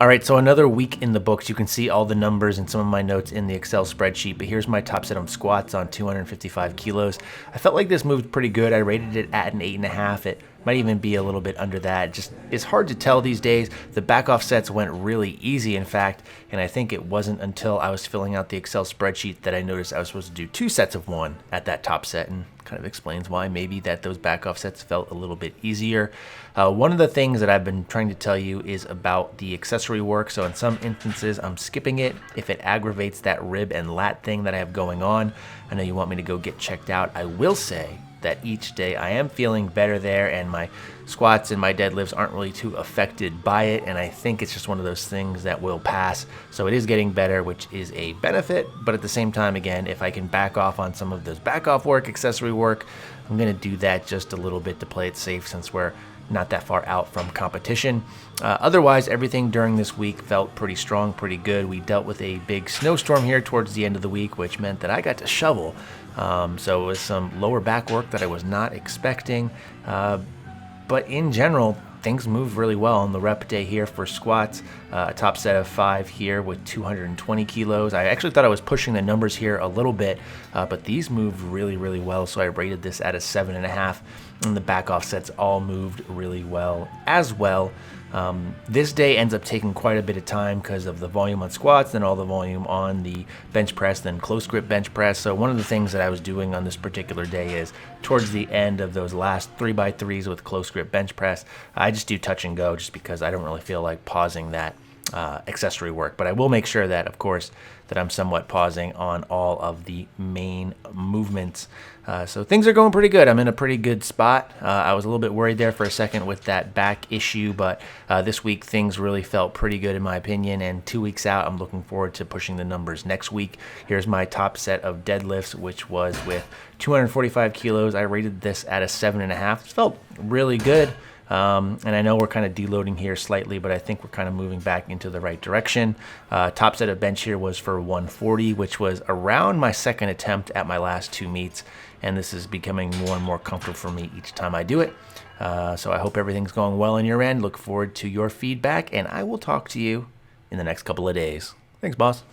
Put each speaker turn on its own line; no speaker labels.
All right, so another week in the books. You can see all the numbers and some of my notes in the Excel spreadsheet, but here's my top set on squats on 255 kilos. I felt like this moved pretty good. I rated it at an 8.5. It might even be a little bit under that. Just it's hard to tell these days. The back off sets went really easy, in fact, and I think it wasn't until I was filling out the Excel spreadsheet that I noticed I was supposed to do 2 sets of 1 at that top set, and kind of explains why maybe that those back off sets felt a little bit easier. One of the things that I've been trying to tell you is about the accessory work. So in some instances, I'm skipping it if it aggravates that rib and lat thing that I have going on. I know you want me to go get checked out. I will say that each day I am feeling better there, and my squats and my deadlifts aren't really too affected by it, and I think it's just one of those things that will pass. So it is getting better, which is a benefit, but at the same time, again, if I can back off on some of those back off work, accessory work, I'm going to do that just a little bit to play it safe since we're not that far out from competition. Otherwise, everything during this week felt pretty strong, pretty good. We dealt with a big snowstorm here towards the end of the week, which meant that I got to shovel. So it was some lower back work that I was not expecting. But in general, things moved really well on the rep day here for squats. A top set of 5 here with 220 kilos. I actually thought I was pushing the numbers here a little bit, but these moved really, really well. So I rated this at a 7.5, and the back off sets all moved really well as well. This day ends up taking quite a bit of time because of the volume on squats, then all the volume on the bench press, then close grip bench press. So one of the things that I was doing on this particular day is towards the end of those last 3x3s with close grip bench press, I just do touch and go just because I don't really feel like pausing that accessory work. But I will make sure that, of course, that I'm somewhat pausing on all of the main movements. So things are going pretty good. I'm in a pretty good spot. I was a little bit worried there for a second with that back issue, but this week things really felt pretty good in my opinion. And 2 weeks out, I'm looking forward to pushing the numbers next week. Here's my top set of deadlifts, which was with 245 kilos. I rated this at a 7.5. It felt really good. And I know we're kind of deloading here slightly, but I think we're kind of moving back into the right direction. Top set of bench here was for 140, which was around my second attempt at my last 2 meets. And this is becoming more and more comfortable for me each time I do it. So I hope everything's going well on your end. Look forward to your feedback, and I will talk to you in the next couple of days. Thanks, boss.